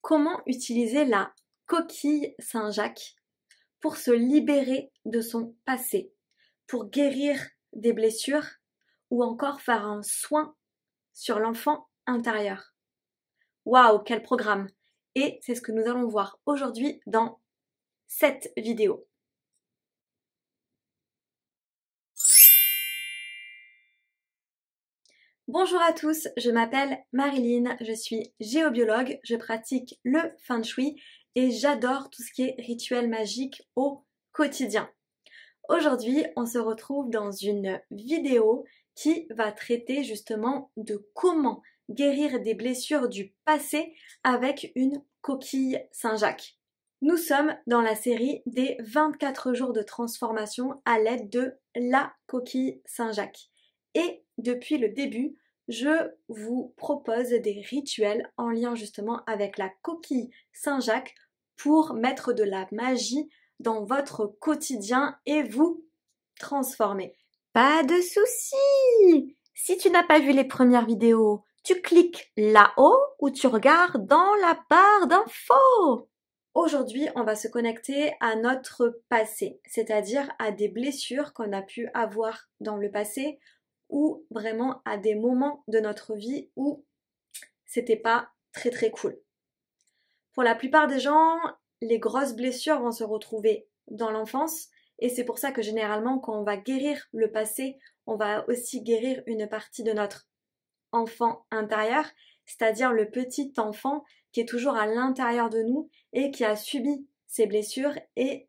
Comment utiliser la coquille Saint-Jacques pour se libérer de son passé, pour guérir des blessures ou encore faire un soin sur l'enfant intérieur. Waouh, quel programme! Et c'est ce que nous allons voir aujourd'hui dans cette vidéo. Bonjour à tous, je m'appelle Marilyn, je suis géobiologue, je pratique le Feng Shui et j'adore tout ce qui est rituel magique au quotidien. Aujourd'hui, on se retrouve dans une vidéo qui va traiter justement de comment guérir des blessures du passé avec une coquille Saint-Jacques. Nous sommes dans la série des 24 jours de transformation à l'aide de la coquille Saint-Jacques. Et depuis le début, je vous propose des rituels en lien justement avec la coquille Saint-Jacques pour mettre de la magie dans votre quotidien et vous transformer. Pas de souci! Si tu n'as pas vu les premières vidéos, tu cliques là-haut ou tu regardes dans la barre d'infos. Aujourd'hui, on va se connecter à notre passé, c'est-à-dire à des blessures qu'on a pu avoir dans le passé ou vraiment à des moments de notre vie où c'était pas très cool. Pour la plupart des gens, les grosses blessures vont se retrouver dans l'enfance et c'est pour ça que généralement quand on va guérir le passé, on va aussi guérir une partie de notre enfant intérieur, c'est-à-dire le petit enfant qui est toujours à l'intérieur de nous et qui a subi ces blessures et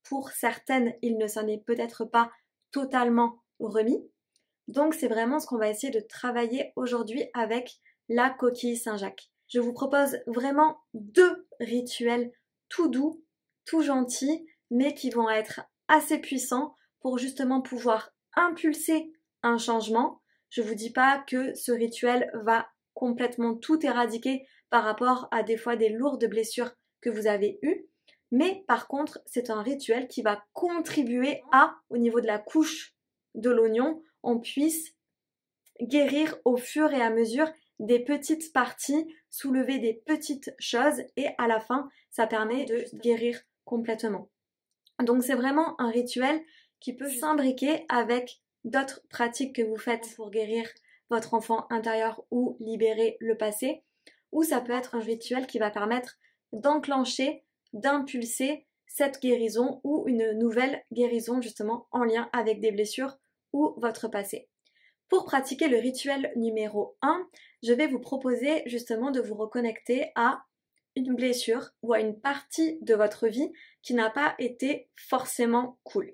pour certaines, il ne s'en est peut-être pas totalement remis. Donc c'est vraiment ce qu'on va essayer de travailler aujourd'hui avec la coquille Saint-Jacques. Je vous propose vraiment 2 rituels tout doux, tout gentils, mais qui vont être assez puissants pour justement pouvoir impulser un changement. Je vous dis pas que ce rituel va complètement tout éradiquer par rapport à des fois des lourdes blessures que vous avez eues, mais par contre c'est un rituel qui va contribuer à, au niveau de la couche de l'oignon, on puisse guérir au fur et à mesure des petites parties, soulever des petites choses et à la fin, ça permet de guérir complètement. Donc c'est vraiment un rituel qui peut s'imbriquer avec d'autres pratiques que vous faites pour guérir votre enfant intérieur ou libérer le passé, ou ça peut être un rituel qui va permettre d'enclencher, d'impulser cette guérison ou une nouvelle guérison justement en lien avec des blessures ou votre passé. Pour pratiquer le rituel numéro 1, je vais vous proposer justement de vous reconnecter à une blessure ou à une partie de votre vie qui n'a pas été forcément cool.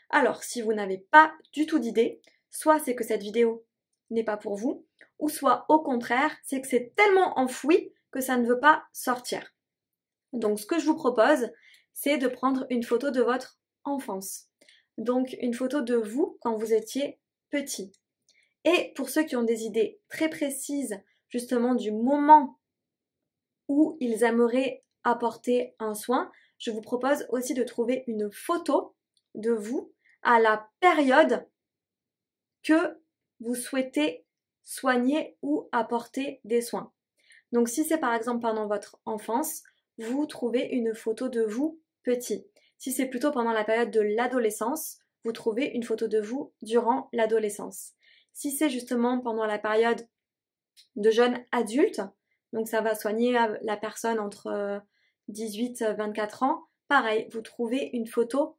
Alors, si vous n'avez pas du tout d'idée, soit c'est que cette vidéo n'est pas pour vous, ou soit au contraire, c'est que c'est tellement enfoui que ça ne veut pas sortir. Donc, ce que je vous propose, c'est de prendre une photo de votre enfance. Donc, une photo de vous quand vous étiez petit. Et pour ceux qui ont des idées très précises justement du moment où ils aimeraient apporter un soin, je vous propose aussi de trouver une photo de vous à la période que vous souhaitez soigner ou apporter des soins. Donc si c'est par exemple pendant votre enfance, vous trouvez une photo de vous petit. Si c'est plutôt pendant la période de l'adolescence, vous trouvez une photo de vous durant l'adolescence. Si c'est justement pendant la période de jeune adulte, donc ça va soigner la personne entre 18 et 24 ans, pareil, vous trouvez une photo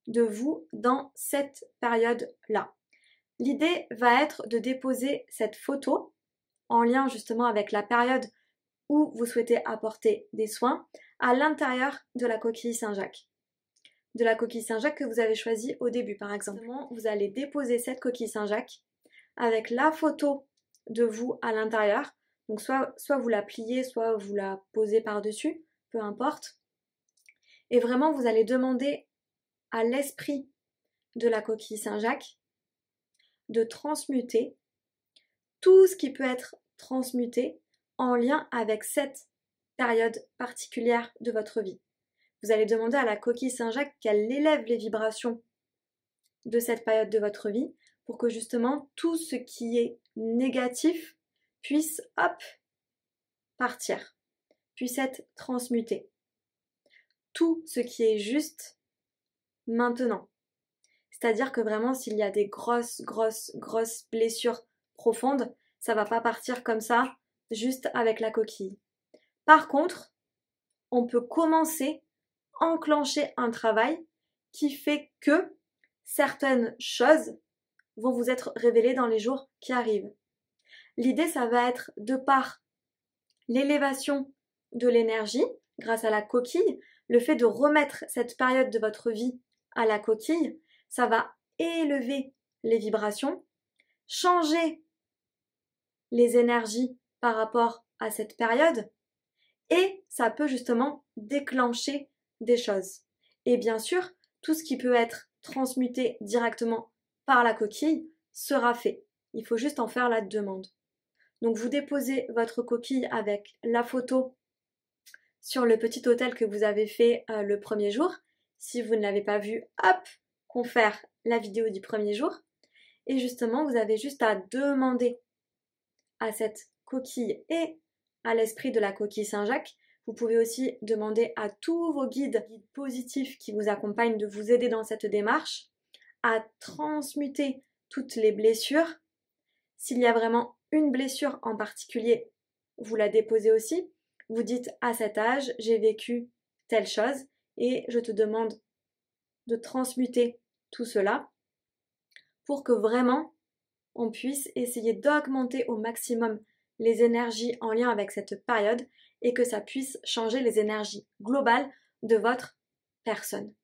de vous dans cette période-là. L'idée va être de déposer cette photo en lien justement avec la période où vous souhaitez apporter des soins à l'intérieur de la coquille Saint-Jacques. De la coquille Saint-Jacques que vous avez choisie au début par exemple. Vous allez déposer cette coquille Saint-Jacques avec la photo de vous à l'intérieur. Donc soit vous la pliez, soit vous la posez par-dessus, peu importe. Et vraiment, vous allez demander à l'esprit de la coquille Saint-Jacques de transmuter tout ce qui peut être transmuté en lien avec cette période particulière de votre vie. Vous allez demander à la coquille Saint-Jacques qu'elle élève les vibrations de cette période de votre vie pour que justement tout ce qui est négatif puisse, hop, partir. puisse être transmuté. Tout ce qui est juste maintenant. C'est-à-dire que vraiment, s'il y a des grosses blessures profondes, ça va pas partir comme ça, juste avec la coquille. Par contre, on peut commencer, enclencher un travail qui fait que certaines choses vont vous être révélées dans les jours qui arrivent. L'idée, ça va être de par l'élévation de l'énergie grâce à la coquille, le fait de remettre cette période de votre vie à la coquille, ça va élever les vibrations, changer les énergies par rapport à cette période et ça peut justement déclencher des choses. Et bien sûr, tout ce qui peut être transmuté directement par la coquille sera fait. Il faut juste en faire la demande. Donc vous déposez votre coquille avec la photo sur le petit hôtel que vous avez fait le premier jour. Si vous ne l'avez pas vu, hop, confère la vidéo du premier jour. Et justement, vous avez juste à demander à cette coquille et à l'esprit de la coquille Saint-Jacques. Vous pouvez aussi demander à tous vos guides positifs qui vous accompagnent de vous aider dans cette démarche à transmuter toutes les blessures. S'il y a vraiment une blessure en particulier, vous la déposez aussi. Vous dites à cet âge, j'ai vécu telle chose et je te demande de transmuter tout cela pour que vraiment on puisse essayer d'augmenter au maximum les énergies en lien avec cette période et que ça puisse changer les énergies globales de votre personne.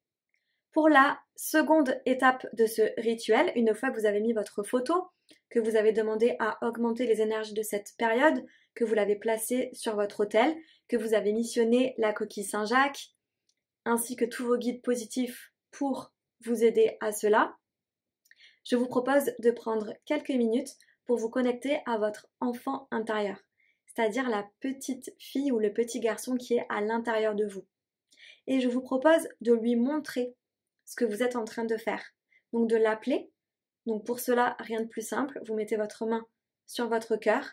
Pour la seconde étape de ce rituel, une fois que vous avez mis votre photo, que vous avez demandé à augmenter les énergies de cette période, que vous l'avez placée sur votre autel, que vous avez missionné la coquille Saint-Jacques, ainsi que tous vos guides positifs pour vous aider à cela, je vous propose de prendre quelques minutes pour vous connecter à votre enfant intérieur, c'est-à-dire la petite fille ou le petit garçon qui est à l'intérieur de vous. Et je vous propose de lui montrer ce que vous êtes en train de faire. Donc de l'appeler. Donc pour cela, rien de plus simple, vous mettez votre main sur votre cœur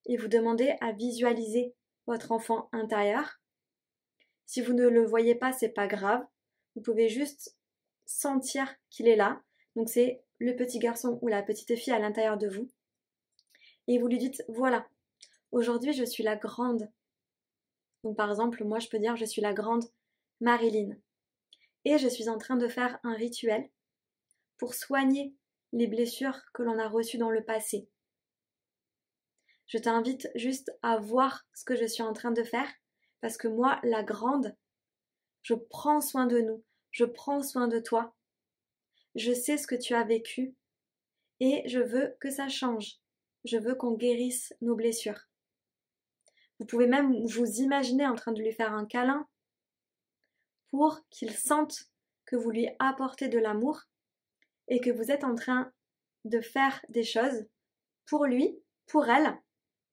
et vous demandez à visualiser votre enfant intérieur. Si vous ne le voyez pas, c'est pas grave. Vous pouvez juste sentir qu'il est là. Donc c'est le petit garçon ou la petite fille à l'intérieur de vous. Et vous lui dites, voilà, aujourd'hui je suis la grande. Donc par exemple, moi je peux dire, je suis la grande Marilyn. Et je suis en train de faire un rituel pour soigner les blessures que l'on a reçues dans le passé. Je t'invite juste à voir ce que je suis en train de faire parce que moi, la grande, je prends soin de nous, je prends soin de toi. Je sais ce que tu as vécu et je veux que ça change. Je veux qu'on guérisse nos blessures. Vous pouvez même vous imaginer en train de lui faire un câlin pour qu'il sente que vous lui apportez de l'amour et que vous êtes en train de faire des choses pour lui, pour elle,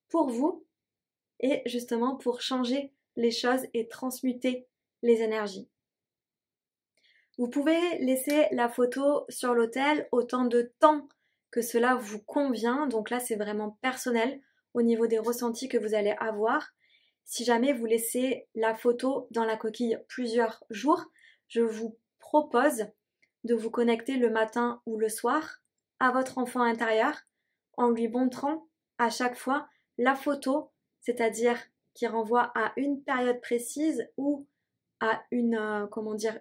pour vous et justement pour changer les choses et transmuter les énergies. Vous pouvez laisser la photo sur l'autel autant de temps que cela vous convient, donc là c'est vraiment personnel au niveau des ressentis que vous allez avoir. Si jamais vous laissez la photo dans la coquille plusieurs jours, je vous propose de vous connecter le matin ou le soir à votre enfant intérieur en lui montrant à chaque fois la photo, c'est-à-dire qui renvoie à une période précise ou à une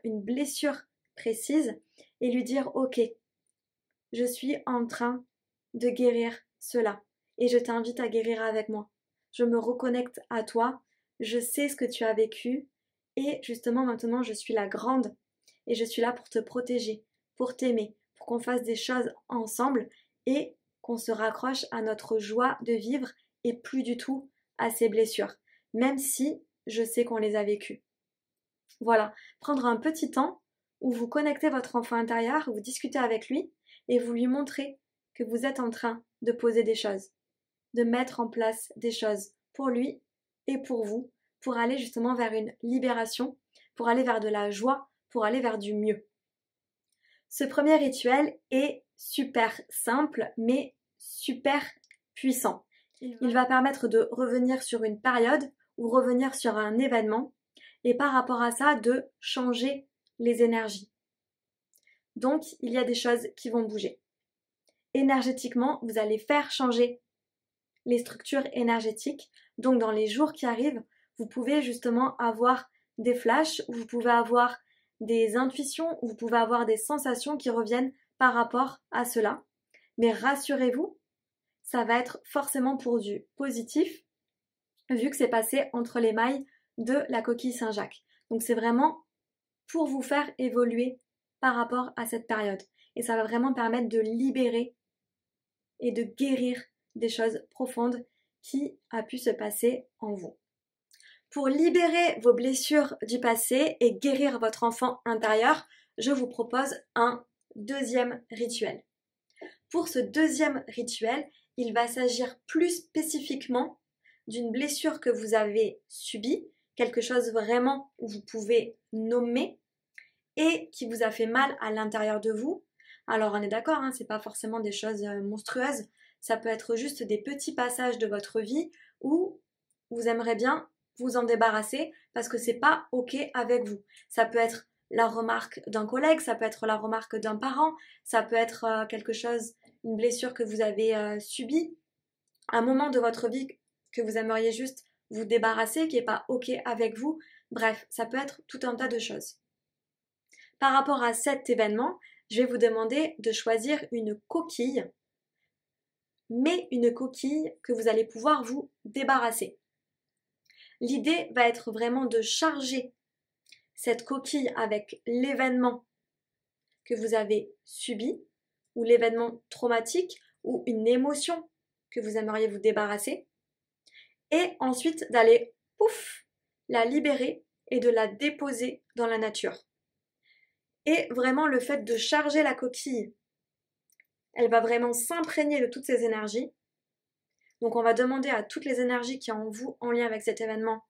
blessure précise et lui dire ok, je suis en train de guérir cela et je t'invite à guérir avec moi. Je me reconnecte à toi, je sais ce que tu as vécu et justement maintenant je suis la grande et je suis là pour te protéger, pour t'aimer, pour qu'on fasse des choses ensemble et qu'on se raccroche à notre joie de vivre et plus du tout à ces blessures, même si je sais qu'on les a vécues. Voilà, prendre un petit temps où vous connectez votre enfant intérieur, vous discutez avec lui et vous lui montrez que vous êtes en train de poser des choses, de mettre en place des choses pour lui et pour vous, pour aller justement vers une libération, pour aller vers de la joie, pour aller vers du mieux. Ce premier rituel est super simple mais super puissant. Il va permettre de revenir sur une période ou revenir sur un événement et par rapport à ça de changer les énergies. Donc il y a des choses qui vont bouger. Énergétiquement, vous allez faire changer les structures énergétiques. Donc dans les jours qui arrivent, vous pouvez justement avoir des flashs, vous pouvez avoir des intuitions, vous pouvez avoir des sensations qui reviennent par rapport à cela. Mais rassurez-vous, ça va être forcément pour du positif, vu que c'est passé entre les mailles de la coquille Saint-Jacques. Donc c'est vraiment pour vous faire évoluer par rapport à cette période. Et ça va vraiment permettre de libérer et de guérir des choses profondes qui a pu se passer en vous. Pour libérer vos blessures du passé et guérir votre enfant intérieur, je vous propose un deuxième rituel. Pour ce deuxième rituel, il va s'agir plus spécifiquement d'une blessure que vous avez subie, quelque chose vraiment où vous pouvez nommer et qui vous a fait mal à l'intérieur de vous. Alors on est d'accord, c'est pas forcément des choses monstrueuses, ça peut être juste des petits passages de votre vie où vous aimeriez bien vous en débarrasser parce que c'est pas ok avec vous. Ça peut être la remarque d'un collègue, ça peut être la remarque d'un parent, ça peut être quelque chose, une blessure que vous avez subie, un moment de votre vie que vous aimeriez juste vous débarrasser, qui n'est pas ok avec vous. Bref, ça peut être tout un tas de choses. Par rapport à cet événement, je vais vous demander de choisir une coquille, mais une coquille que vous allez pouvoir vous débarrasser. L'idée va être vraiment de charger cette coquille avec l'événement que vous avez subi, ou l'événement traumatique, ou une émotion que vous aimeriez vous débarrasser, et ensuite d'aller, pouf, la libérer et de la déposer dans la nature. Et vraiment le fait de charger la coquille, elle va vraiment s'imprégner de toutes ces énergies. Donc on va demander à toutes les énergies qui sont en vous en lien avec cet événement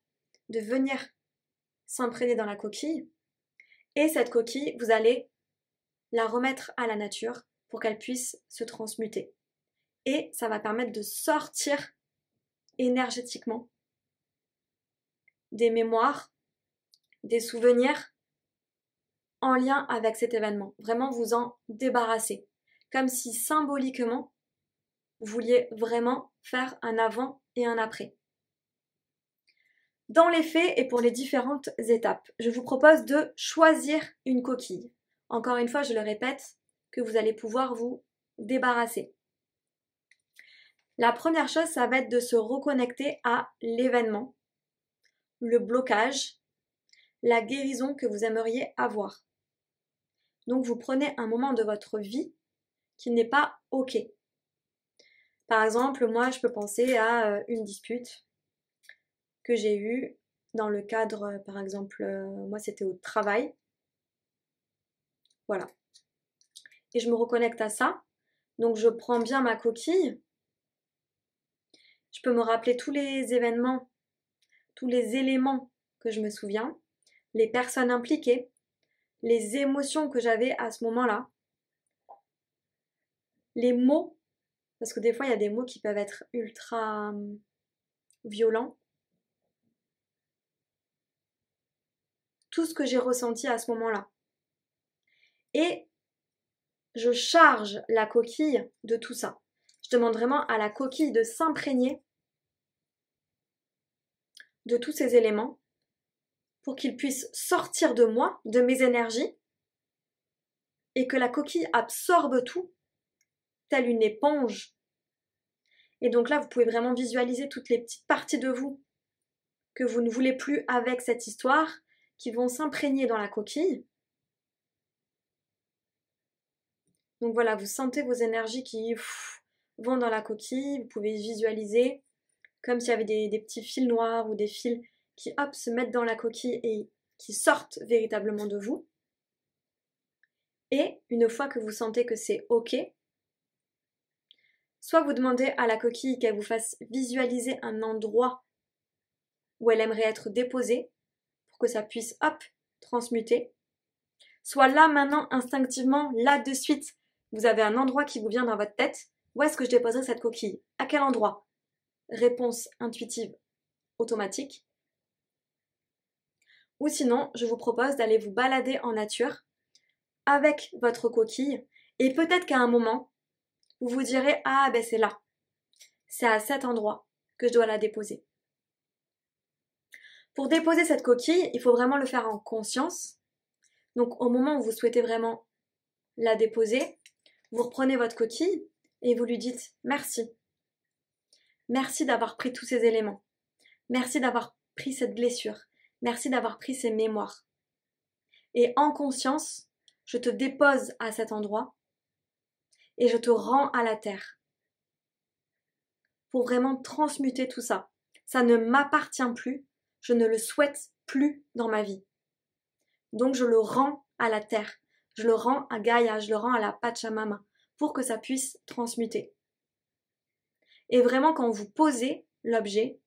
de venir s'imprégner dans la coquille. Et cette coquille, vous allez la remettre à la nature pour qu'elle puisse se transmuter. Et ça va permettre de sortir énergétiquement des mémoires, des souvenirs en lien avec cet événement. Vraiment vous en débarrasser. Comme si symboliquement, vous vouliez vraiment faire un avant et un après. Dans les faits et pour les différentes étapes, je vous propose de choisir une coquille. Encore une fois, je le répète, que vous allez pouvoir vous débarrasser. La première chose, ça va être de se reconnecter à l'événement, le blocage, la guérison que vous aimeriez avoir. Donc vous prenez un moment de votre vie qui n'est pas ok. Par exemple, moi je peux penser à une dispute que j'ai eue dans le cadre, par exemple, moi c'était au travail. Voilà. Et je me reconnecte à ça. Donc je prends bien ma coquille. Je peux me rappeler tous les événements, tous les éléments que je me souviens, les personnes impliquées, les émotions que j'avais à ce moment-là, les mots, parce que des fois il y a des mots qui peuvent être ultra violents. Tout ce que j'ai ressenti à ce moment-là. Et je charge la coquille de tout ça. Je demande vraiment à la coquille de s'imprégner de tous ces éléments pour qu'ils puissent sortir de moi, de mes énergies, et que la coquille absorbe tout, telle une éponge. Et donc là, vous pouvez vraiment visualiser toutes les petites parties de vous que vous ne voulez plus avec cette histoire, qui vont s'imprégner dans la coquille. Donc voilà, vous sentez vos énergies qui vont dans la coquille, vous pouvez visualiser comme s'il y avait des petits fils noirs ou des fils qui hop se mettent dans la coquille et qui sortent véritablement de vous. Et une fois que vous sentez que c'est ok, soit vous demandez à la coquille qu'elle vous fasse visualiser un endroit où elle aimerait être déposée pour que ça puisse hop transmuter. Soit là maintenant instinctivement, là de suite, vous avez un endroit qui vous vient dans votre tête. Où est-ce que je déposerai cette coquille? À quel endroit? Réponse intuitive automatique. Ou sinon, je vous propose d'aller vous balader en nature avec votre coquille et peut-être qu'à un moment, vous vous direz « Ah ben c'est là, c'est à cet endroit que je dois la déposer ». Pour déposer cette coquille, il faut vraiment le faire en conscience. Donc au moment où vous souhaitez vraiment la déposer, vous reprenez votre coquille et vous lui dites « Merci ». Merci d'avoir pris tous ces éléments. Merci d'avoir pris cette blessure. Merci d'avoir pris ces mémoires. Et en conscience, je te dépose à cet endroit et je te rends à la terre. Pour vraiment transmuter tout ça. Ça ne m'appartient plus, je ne le souhaite plus dans ma vie. Donc je le rends à la terre, je le rends à Gaïa, je le rends à la Pachamama pour que ça puisse transmuter. Et vraiment quand vous posez l'objet,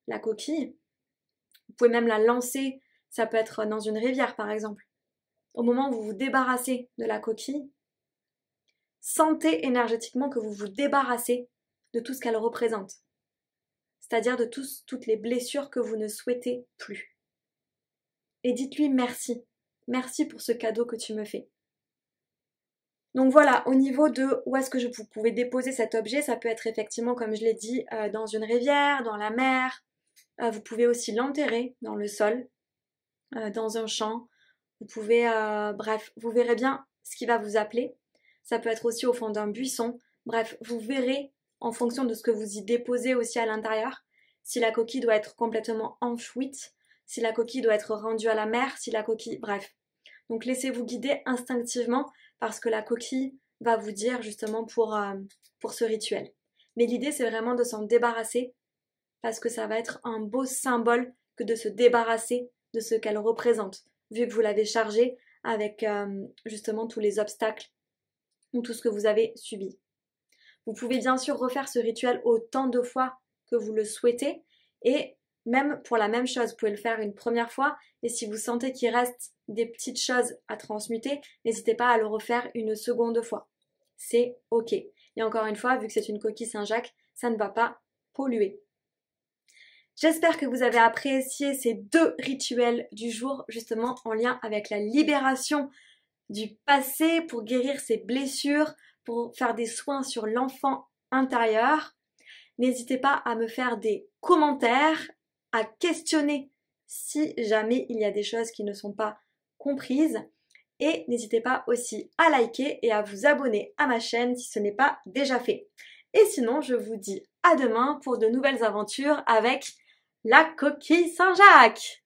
la coquille, vous pouvez même la lancer, ça peut être dans une rivière par exemple. Au moment où vous vous débarrassez de la coquille, sentez énergétiquement que vous vous débarrassez de tout ce qu'elle représente. C'est-à-dire de toutes les blessures que vous ne souhaitez plus. Et dites-lui merci. Merci pour ce cadeau que tu me fais. Donc voilà, au niveau de où est-ce que vous pouvez déposer cet objet, ça peut être effectivement, comme je l'ai dit, dans une rivière, dans la mer. Vous pouvez aussi l'enterrer dans le sol, dans un champ. Vous pouvez, bref, vous verrez bien ce qui va vous appeler. Ça peut être aussi au fond d'un buisson. Bref, vous verrez en fonction de ce que vous y déposez aussi à l'intérieur, si la coquille doit être complètement enfouie, si la coquille doit être rendue à la mer, si la coquille... Bref. Donc laissez-vous guider instinctivement parce que la coquille va vous dire justement pour ce rituel. Mais l'idée c'est vraiment de s'en débarrasser parce que ça va être un beau symbole que de se débarrasser de ce qu'elle représente, vu que vous l'avez chargée avec justement tous les obstacles ou tout ce que vous avez subi. Vous pouvez bien sûr refaire ce rituel autant de fois que vous le souhaitez et même pour la même chose, vous pouvez le faire une première fois et si vous sentez qu'il reste des petites choses à transmuter, n'hésitez pas à le refaire une seconde fois. C'est ok. Et encore une fois, vu que c'est une coquille Saint-Jacques, ça ne va pas polluer. J'espère que vous avez apprécié ces 2 rituels du jour justement en lien avec la libération du passé pour guérir ses blessures, pour faire des soins sur l'enfant intérieur. N'hésitez pas à me faire des commentaires, à questionner si jamais il y a des choses qui ne sont pas comprises. Et n'hésitez pas aussi à liker et à vous abonner à ma chaîne si ce n'est pas déjà fait. Et sinon, je vous dis à demain pour de nouvelles aventures avec la coquille Saint-Jacques.